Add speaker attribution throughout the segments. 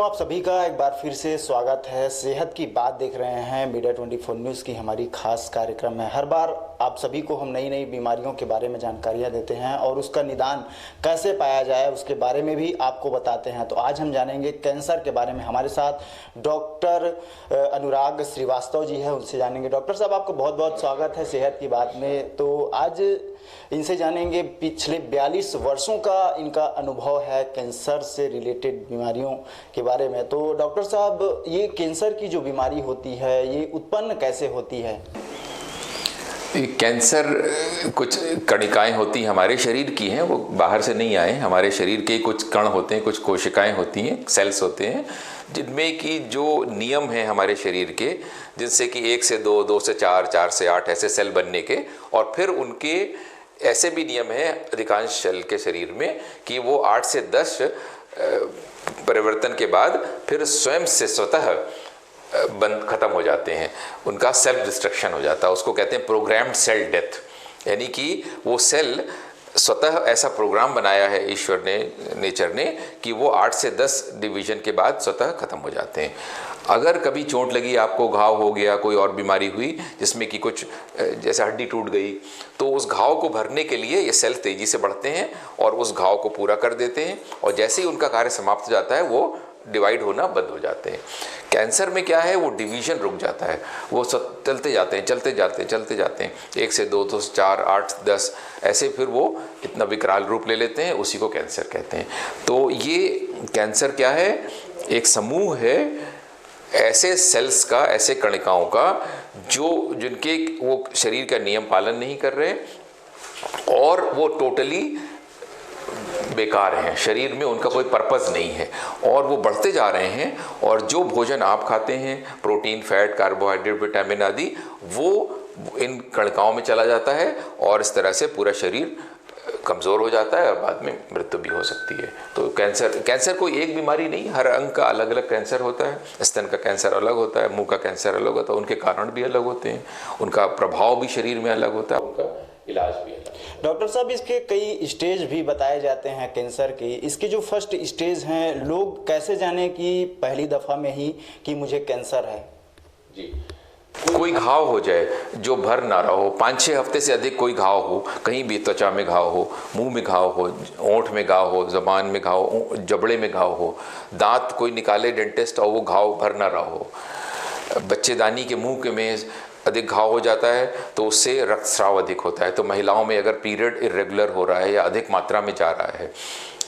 Speaker 1: आप सभी का एक बार फिर से स्वागत है। सेहत की बात देख रहे हैं मीडिया 24 न्यूज़ की हमारी खास कार्यक्रम में। हर बार आप सभी को हम नई नई बीमारियों के बारे में जानकारियां देते हैं और उसका निदान कैसे पाया जाए उसके बारे में भी आपको बताते हैं। तो आज हम जानेंगे कैंसर के बारे में। हमारे साथ डॉक्टर अनुराग श्रीवास्तव जी है, उनसे जानेंगे। डॉक्टर साहब, आपका बहुत बहुत स्वागत है सेहत की बात में। तो आज इनसे जानेंगे, पिछले 42 वर्षों का इनका अनुभव है कैंसर से रिलेटेड बीमारियों के बारे में। तो डॉक्टर साहब, ये कैंसर की जो बीमारी होती है ये उत्पन्न कैसे होती है?
Speaker 2: कैंसर कुछ कणिकाएं होती हैं हमारे शरीर की हैं, वो बाहर से नहीं आए। हमारे शरीर के कुछ कण होते हैं, कुछ कोशिकाएं होती हैं, सेल्स होते हैं, जिनमें कि जो नियम हैं हमारे शरीर के, जिनसे कि 1 से 2, 2 से 4, 4 से 8 ऐसे सेल बनने के, और फिर उनके ऐसे भी नियम हैं अधिकांश सेल के शरीर में कि वो 8 से 10 परिवर्तन के बाद फिर स्वयं से स्वतः खत्म हो जाते हैं। उनका सेल्फ डिस्ट्रक्शन हो जाता है, उसको कहते हैं प्रोग्राम्ड सेल डेथ। यानी कि वो सेल स्वतः ऐसा प्रोग्राम बनाया है ईश्वर ने, नेचर ने, कि वो 8 से 10 डिवीजन के बाद स्वतः खत्म हो जाते हैं। अगर कभी चोट लगी, आपको घाव हो गया, कोई और बीमारी हुई जिसमें कि कुछ जैसे हड्डी टूट गई, तो उस घाव को भरने के लिए ये सेल तेजी से बढ़ते हैं और उस घाव को पूरा कर देते हैं, और जैसे ही उनका कार्य समाप्त हो जाता है वो डिवाइड होना बंद हो जाते हैं। कैंसर में क्या है, वो डिवीजन रुक जाता है, वो चलते जाते हैं, चलते जाते हैं, चलते जाते हैं, 1 से 2, 2 से 4, 8, 10 ऐसे फिर वो इतना विकराल रूप ले लेते हैं, उसी को कैंसर कहते हैं। तो ये कैंसर क्या है, एक समूह है ऐसे सेल्स का, ऐसे कणिकाओं का, जिनके वो शरीर का नियम पालन नहीं कर रहे और वो टोटली बेकार हैं, शरीर में उनका कोई पर्पस नहीं है और वो बढ़ते जा रहे हैं। और जो भोजन आप खाते हैं, प्रोटीन, फैट, कार्बोहाइड्रेट, विटामिन आदि, वो इन कणिकाओं में चला जाता है और इस तरह से पूरा शरीर कमज़ोर हो जाता है और बाद में मृत्यु भी हो सकती है। तो कैंसर कोई एक बीमारी नहीं, हर अंग का अलग अलग कैंसर होता है। स्तन का कैंसर अलग होता है, मुंह का कैंसर अलग होता है, उनके कारण भी अलग होते हैं, उनका प्रभाव भी शरीर में अलग होता है, उनका इलाज भी अलग।
Speaker 1: डॉक्टर साहब, इसके कई स्टेज भी बताए जाते हैं कैंसर के। इसके जो फर्स्ट स्टेज हैं, लोग कैसे जाने कि पहली दफ़ा में ही कि मुझे कैंसर है?
Speaker 2: जी, कोई घाव हो जाए जो भर ना रहा हो, 5-6 हफ्ते से अधिक कोई घाव हो, कहीं भी त्वचा में घाव हो, मुंह में घाव हो, ओंठ में घाव हो, ज़बान में घाव हो, जबड़े में घाव हो, दांत कोई निकाले डेंटिस्ट और वो घाव भर ना रहा हो, बच्चेदानी के मुंह के में अधिक घाव हो जाता है तो उससे रक्तस्राव अधिक होता है। तो महिलाओं में अगर पीरियड इरेगुलर हो रहा है या अधिक मात्रा में जा रहा है,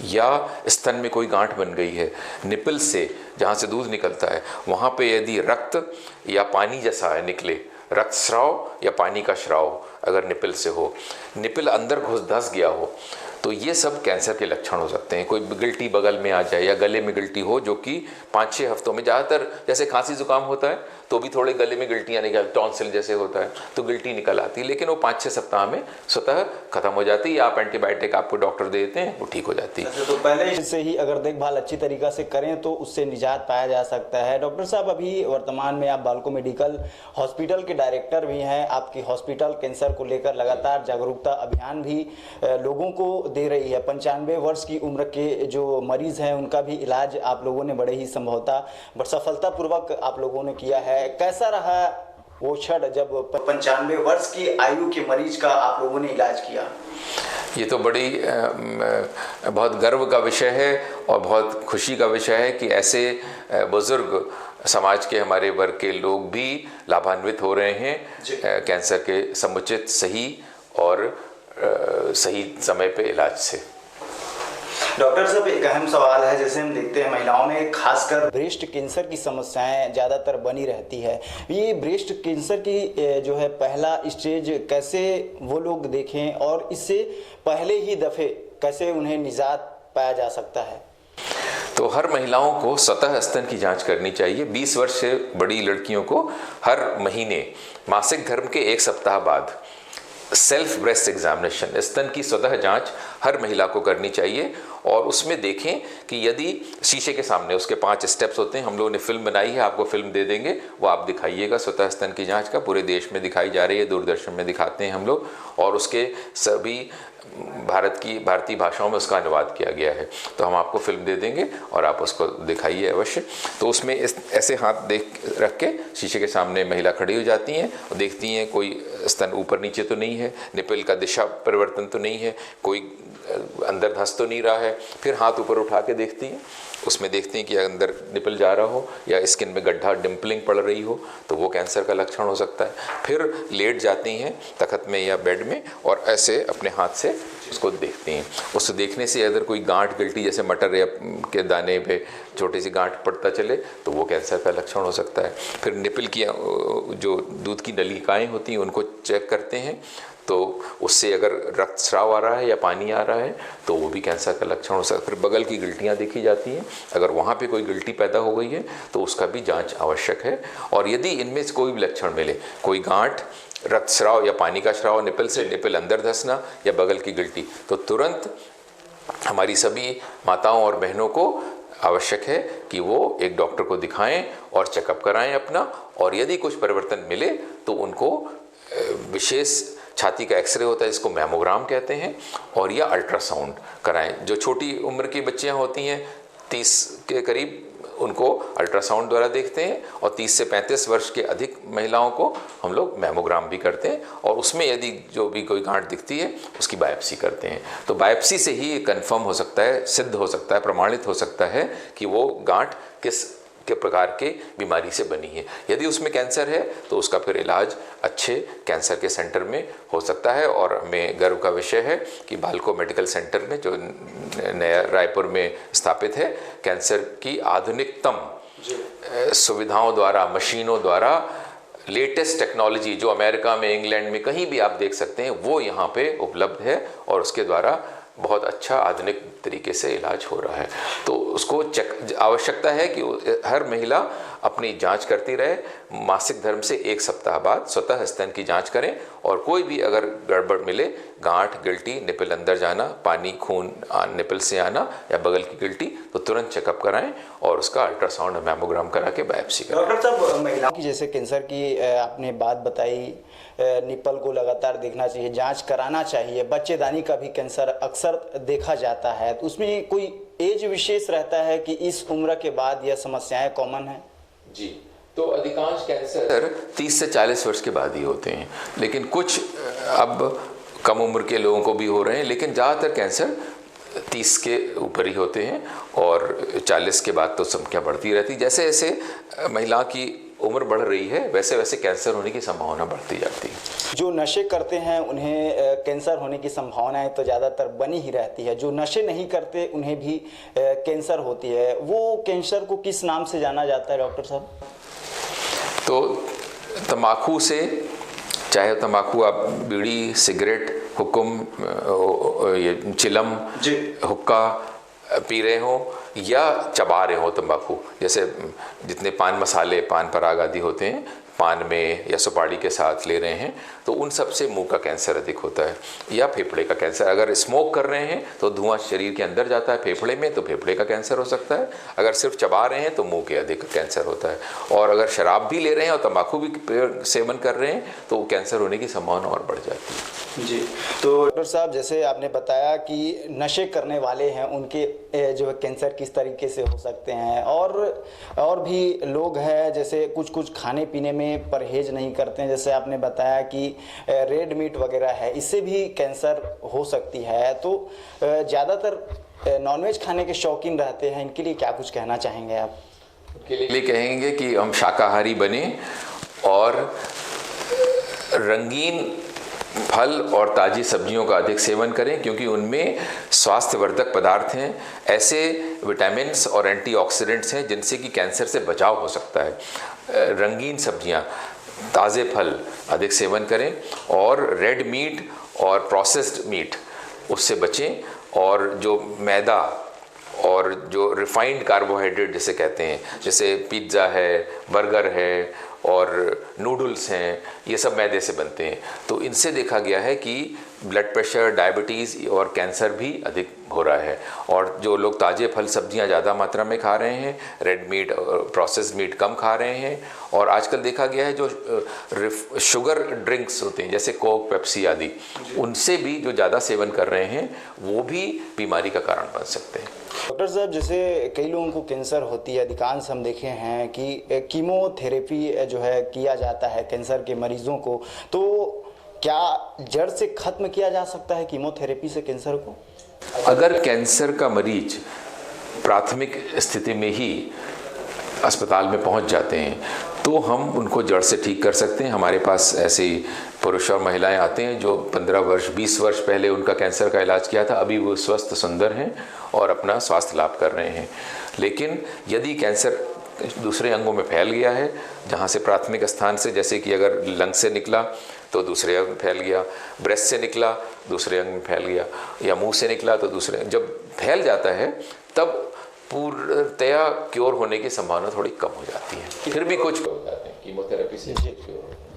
Speaker 2: या स्तन में कोई गांठ बन गई है, निपल से जहाँ से दूध निकलता है वहाँ पे यदि रक्त या पानी जैसा है निकले, रक्तस्राव या पानी का स्राव अगर निपल से हो, निपल अंदर धंस गया हो, तो ये सब कैंसर के लक्षण हो सकते हैं। कोई गिल्टी बगल में आ जाए या गले में गिल्टी हो, जो कि 5-6 हफ्तों में, ज़्यादातर जैसे खांसी जुकाम होता है तो भी थोड़े गले में गिल्टियाँ निकल, टॉन्सिल जैसे होता है तो गिल्टी निकल आती है, लेकिन वो 5-6 सप्ताह में स्वतः खत्म हो जाती है। आप एंटीबायोटिक आपको डॉक्टर दे देते हैं, वो ठीक हो जाती है।
Speaker 1: तो पहले से ही अगर देखभाल अच्छी तरीक़ा से करें तो उससे निजात पाया जा सकता है। डॉक्टर साहब, अभी वर्तमान में आप बालको मेडिकल हॉस्पिटल के डायरेक्टर भी हैं। आपकी हॉस्पिटल कैंसर को लेकर लगातार जागरूकता अभियान भी लोगों को दे रही है। 95 वर्ष की उम्र के जो मरीज़ हैं उनका भी इलाज आप लोगों ने बड़े ही संभवतः सफलतापूर्वक आप लोगों ने किया है। कैसा रहा वो क्षण जब 95 वर्ष की आयु के मरीज का आप लोगों ने इलाज किया?
Speaker 2: ये तो बड़ी बहुत गर्व का विषय है और बहुत खुशी का विषय है कि ऐसे बुजुर्ग समाज के हमारे वर्ग के लोग भी लाभान्वित हो रहे हैं कैंसर के समुचित, सही और सही समय पे इलाज से।
Speaker 1: डॉक्टर साहब, एक अहम सवाल है, जैसे हम देखते हैं महिलाओं में खासकर ब्रेस्ट कैंसर की समस्याएं ज़्यादातर बनी रहती है। ये ब्रेस्ट कैंसर की जो है पहला स्टेज कैसे वो लोग देखें और इससे पहले ही दफ़े कैसे उन्हें निजात पाया जा सकता है?
Speaker 2: तो हर महिलाओं को स्वतः स्तन की जांच करनी चाहिए। 20 वर्ष से बड़ी लड़कियों को हर महीने मासिक धर्म के 1 सप्ताह बाद सेल्फ ब्रेस्ट एग्जामिनेशन, स्तन की स्वतः जांच हर महिला को करनी चाहिए और उसमें देखें कि यदि शीशे के सामने, उसके 5 स्टेप्स होते हैं, हम लोगों ने फिल्म बनाई है, आपको फिल्म दे देंगे, वो आप दिखाइएगा स्वतः स्तन की जांच का, पूरे देश में दिखाई जा रही है, दूरदर्शन में दिखाते हैं हम लोग, और उसके सभी भारतीय भाषाओं में उसका अनुवाद किया गया है, तो हम आपको फिल्म दे देंगे और आप उसको दिखाइए अवश्य। तो उसमें ऐसे हाथ रख के शीशे के सामने महिला खड़ी हो जाती हैं और देखती हैं कोई स्तन ऊपर नीचे तो नहीं है, निपल का दिशा परिवर्तन तो नहीं है, कोई अंदर धंस तो नहीं रहा है, फिर हाथ ऊपर उठा के देखती हैं, उसमें देखते हैं कि अंदर निपल जा रहा हो या स्किन में गड्ढा डिम्पलिंग पड़ रही हो तो वो कैंसर का लक्षण हो सकता है। फिर लेट जाती हैं तख्त में या बेड में और ऐसे अपने हाथ से उसको देखती हैं। उसको देखने से अगर कोई गांठ गिल्टी जैसे मटर या के दाने पे छोटी सी गांठ पड़ता चले तो वो कैंसर का लक्षण हो सकता है। फिर निपल की जो दूध की नलिकाएँ होती हैं उनको चेक करते हैं, तो उससे अगर रक्तस्राव आ रहा है या पानी आ रहा है तो वो भी कैंसर का लक्षण हो सकता है। फिर बगल की गिल्टियाँ देखी जाती हैं, अगर वहाँ पे कोई गिल्टी पैदा हो गई है तो उसका भी जांच आवश्यक है। और यदि इनमें से कोई भी लक्षण मिले, कोई गांठ, रक्तस्राव या पानी का स्राव निपल से, निपल अंदर धंसना या बगल की गिल्टी, तो तुरंत हमारी सभी माताओं और बहनों को आवश्यक है कि वो एक डॉक्टर को दिखाएं और चेकअप कराएं अपना, और यदि कुछ परिवर्तन मिले तो उनको विशेष छाती का एक्सरे होता है जिसको मैमोग्राम कहते हैं, और या अल्ट्रासाउंड कराएं। जो छोटी उम्र की बच्चियां होती हैं 30 के करीब, उनको अल्ट्रासाउंड द्वारा देखते हैं, और 30 से 35 वर्ष के अधिक महिलाओं को हम लोग मैमोग्राम भी करते हैं, और उसमें यदि जो भी कोई गांठ दिखती है उसकी बायोप्सी करते हैं। तो बायोप्सी से ही कंफर्म हो सकता है, सिद्ध हो सकता है, प्रमाणित हो सकता है कि वो गांठ किस के प्रकार के बीमारी से बनी है। यदि उसमें कैंसर है तो उसका फिर इलाज अच्छे कैंसर के सेंटर में हो सकता है। और हमें गर्व का विषय है कि भालको मेडिकल सेंटर में, जो नया रायपुर में स्थापित है, कैंसर की आधुनिकतम सुविधाओं द्वारा, मशीनों द्वारा, लेटेस्ट टेक्नोलॉजी जो अमेरिका में, इंग्लैंड में कहीं भी आप देख सकते हैं, वो यहाँ पे उपलब्ध है और उसके द्वारा बहुत अच्छा आधुनिक तरीके से इलाज हो रहा है। तो उसको आवश्यकता है कि हर महिला अपनी जांच करती रहे, मासिक धर्म से 1 सप्ताह बाद स्वतः स्तन की जांच करें, और कोई भी अगर गड़बड़ मिले, गांठ, गिल्टी, निपल अंदर जाना, पानी, खून निपल से आना या बगल की गिल्टी, तो तुरंत चेकअप कराएं और उसका अल्ट्रासाउंड और मैमोग्राम करा के बायोप्सी कराएं।
Speaker 1: डॉक्टर साहब, महिलाओं की जैसे कैंसर की आपने बात बताई, निपल को लगातार देखना चाहिए, जांच कराना चाहिए, बच्चेदानी का भी कैंसर अक्सर देखा जाता है, तो उसमें कोई एज विशेष रहता है कि इस उम्र के बाद यह समस्याएं कॉमन है?
Speaker 2: जी, तो अधिकांश कैंसर 30 से 40 वर्ष के बाद ही होते हैं, लेकिन कुछ अब कम उम्र के लोगों को भी हो रहे हैं, लेकिन ज़्यादातर कैंसर 30 के ऊपर ही होते हैं और 40 के बाद तो संख्या बढ़ती रहती है। जैसे जैसे महिला की उम्र बढ़ रही है वैसे वैसे कैंसर होने की संभावना बढ़ती जाती है।
Speaker 1: जो नशे करते हैं उन्हें कैंसर होने की संभावनाएं तो ज़्यादातर बनी ही रहती है, जो नशे नहीं करते उन्हें भी कैंसर होती है। वो कैंसर को किस नाम से जाना जाता है डॉक्टर साहब?
Speaker 2: तो तंबाकू से, चाहे तंबाकू आप बीड़ी, सिगरेट, हुक्म, ये चिलम, हुक्का पी रहे हो या चबा रहे हो तंबाकू, जैसे जितने पान मसाले, पान पराग आदि होते हैं, पान में या सुपारी के साथ ले रहे हैं, तो उन सब से मुंह का कैंसर अधिक होता है, या फेफड़े का कैंसर। अगर स्मोक कर रहे हैं तो धुआं शरीर के अंदर जाता है फेफड़े में, तो फेफड़े का कैंसर हो सकता है। अगर सिर्फ चबा रहे हैं तो मुंह के अधिक कैंसर होता है। और अगर शराब भी ले रहे हैं और तंबाकू भी सेवन कर रहे हैं तो कैंसर होने की संभावना और बढ़ जाती है।
Speaker 1: जी, तो डॉक्टर साहब, जैसे आपने बताया कि नशे करने वाले हैं उनके जो है कैंसर किस तरीके से हो सकते हैं, और भी लोग हैं जैसे कुछ खाने पीने में परहेज नहीं करते हैं, जैसे आपने बताया कि रेड मीट वगैरह है, इससे भी कैंसर हो सकती है। तो ज़्यादातर नॉनवेज खाने के शौकीन रहते हैं, इनके लिए क्या कुछ कहना चाहेंगे आप?
Speaker 2: के लिए कहेंगे कि हम शाकाहारी बने और रंगीन फल और ताज़ी सब्जियों का अधिक सेवन करें, क्योंकि उनमें स्वास्थ्यवर्धक पदार्थ हैं, ऐसे विटामिन्स और एंटीऑक्सीडेंट्स हैं जिनसे कि कैंसर से बचाव हो सकता है। रंगीन सब्जियां, ताज़े फल अधिक सेवन करें, और रेड मीट और प्रोसेस्ड मीट उससे बचें, और जो मैदा और जो रिफाइंड कार्बोहाइड्रेट जिसे कहते हैं, जैसे पिज़्ज़ा है, बर्गर है और नूडल्स हैं, ये सब मैदे से बनते हैं। तो इनसे देखा गया है कि ब्लड प्रेशर, डायबिटीज़ और कैंसर भी अधिक हो रहा है। और जो लोग ताज़े फल सब्जियां ज़्यादा मात्रा में खा रहे हैं, रेड मीट और प्रोसेस्ड मीट कम खा रहे हैं, और आजकल देखा गया है जो शुगर ड्रिंक्स होते हैं जैसे कोक, पेप्सी आदि, उनसे भी जो ज़्यादा सेवन कर रहे हैं वो भी बीमारी का कारण बन सकते हैं।
Speaker 1: डॉक्टर साहब, जैसे कई लोगों को कैंसर होती है, अधिकांश हम देखे हैं कि कीमोथेरेपी जो है किया जाता है कैंसर के मरीजों को, तो क्या जड़ से खत्म किया जा सकता है कीमोथेरेपी से कैंसर को?
Speaker 2: अगर कैंसर का मरीज प्राथमिक स्थिति में ही अस्पताल में पहुंच जाते हैं तो हम उनको जड़ से ठीक कर सकते हैं। हमारे पास ऐसे ही पुरुष और महिलाएं आते हैं जो 15 वर्ष 20 वर्ष पहले उनका कैंसर का इलाज किया था, अभी वो स्वस्थ सुंदर हैं और अपना स्वास्थ्य लाभ कर रहे हैं। लेकिन यदि कैंसर दूसरे अंगों में फैल गया है, जहाँ से प्राथमिक स्थान से, जैसे कि अगर लंग से निकला तो दूसरे अंग में फैल गया, ब्रेस्ट से निकला दूसरे अंग में फैल गया, या मुंह से निकला तो दूसरे, जब फैल जाता है तब पूर्णतया क्योर होने की संभावना थोड़ी कम हो जाती है। फिर भी कुछ हो जाते हैं कीमोथेरेपी से।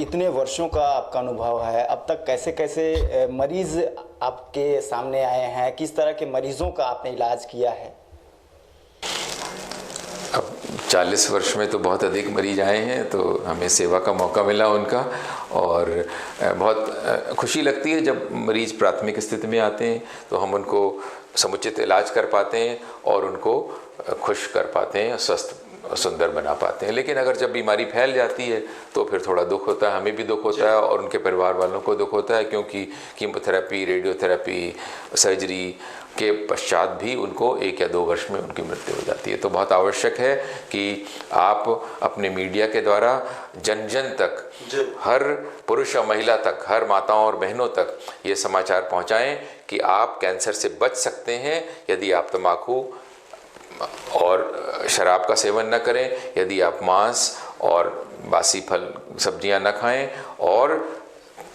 Speaker 1: इतने वर्षों का आपका अनुभव है, अब तक कैसे कैसे मरीज आपके सामने आए हैं, किस तरह के मरीजों का आपने इलाज किया है?
Speaker 2: अब 40 वर्ष में तो बहुत अधिक मरीज आए हैं, तो हमें सेवा का मौका मिला उनका, और बहुत खुशी लगती है जब मरीज प्राथमिक स्थिति में आते हैं तो हम उनको समुचित इलाज कर पाते हैं और उनको खुश कर पाते हैं, स्वस्थ सुंदर बना पाते हैं। लेकिन अगर जब बीमारी फैल जाती है तो फिर थोड़ा दुख होता है, हमें भी दुख होता है और उनके परिवार वालों को दुख होता है, क्योंकि कीमोथेरेपी, रेडियोथेरेपी, सर्जरी के पश्चात भी उनको 1 या 2 वर्ष में उनकी मृत्यु हो जाती है। तो बहुत आवश्यक है कि आप अपने मीडिया के द्वारा जन जन तक, हर पुरुष और महिला तक, हर माताओं और बहनों तक ये समाचार पहुंचाएं कि आप कैंसर से बच सकते हैं यदि आप तंबाकू और शराब का सेवन न करें, यदि आप मांस और बासी फल सब्जियां न खाएं और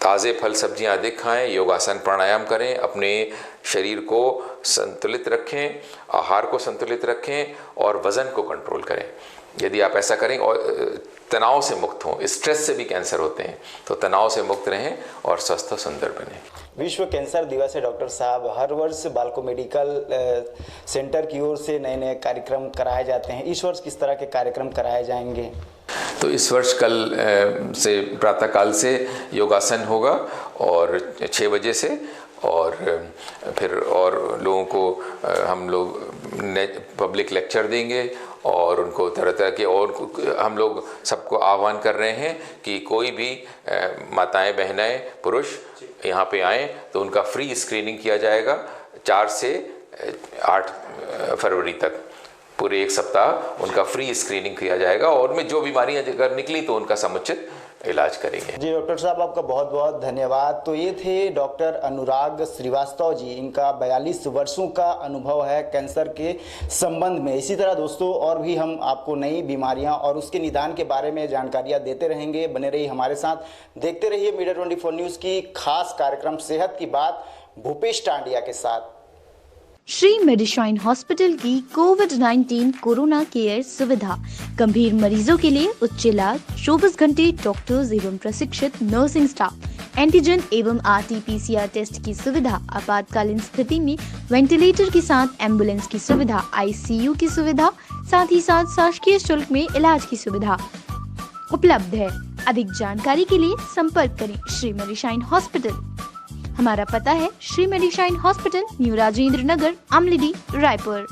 Speaker 2: ताज़े फल सब्जियां अधिक खाएं, योगासन प्राणायाम करें, अपने शरीर को संतुलित रखें, आहार को संतुलित रखें और वज़न को कंट्रोल करें। यदि आप ऐसा करें और तनाव से मुक्त हों, स्ट्रेस से भी कैंसर होते हैं, तो तनाव से मुक्त रहें और स्वस्थ सुंदर बनें।
Speaker 1: विश्व कैंसर दिवस है डॉक्टर साहब, हर वर्ष बाल्को मेडिकल सेंटर की ओर से नए नए कार्यक्रम कराए जाते हैं। इस वर्ष किस तरह के कार्यक्रम कराए जाएंगे?
Speaker 2: तो इस वर्ष कल से प्रातःकाल से योगासन होगा और 6 बजे से, और फिर और लोगों को हम लोग पब्लिक लेक्चर देंगे और उनको तरह तरह के, और हम लोग सबको आह्वान कर रहे हैं कि कोई भी माताएं, बहनें, पुरुष यहाँ पे आएँ तो उनका फ्री स्क्रीनिंग किया जाएगा 4 से 8 फरवरी तक। पूरे 1 सप्ताह उनका फ्री स्क्रीनिंग किया जाएगा और उनमें जो बीमारियां अगर निकली तो उनका समुचित इलाज करेंगे।
Speaker 1: जी डॉक्टर साहब, आपका बहुत बहुत धन्यवाद। तो ये थे डॉक्टर अनुराग श्रीवास्तव जी, इनका 42 वर्षों का अनुभव है कैंसर के संबंध में। इसी तरह दोस्तों और भी हम आपको नई बीमारियां और उसके निदान के बारे में जानकारियां देते रहेंगे। बने रहिए हमारे साथ, देखते रहिए मीडिया 24 न्यूज़ की खास कार्यक्रम सेहत की बात भूपेश टांडिया के साथ।
Speaker 3: श्री मेडिशाइन हॉस्पिटल की कोविड-19 कोरोना केयर सुविधा, गंभीर मरीजों के लिए उच्च इलाज, 24 घंटे डॉक्टर्स एवं प्रशिक्षित नर्सिंग स्टाफ, एंटीजन एवं RT-PCR टेस्ट की सुविधा, आपातकालीन स्थिति में वेंटिलेटर के साथ एम्बुलेंस की सुविधा, ICU की सुविधा, साथ ही साथ शासकीय शुल्क में इलाज की सुविधा उपलब्ध है। अधिक जानकारी के लिए संपर्क करें श्री मेडिशाइन हॉस्पिटल। हमारा पता है श्री मेडिशाइन हॉस्पिटल, न्यू राजेंद्र नगर, अमलिडी, रायपुर।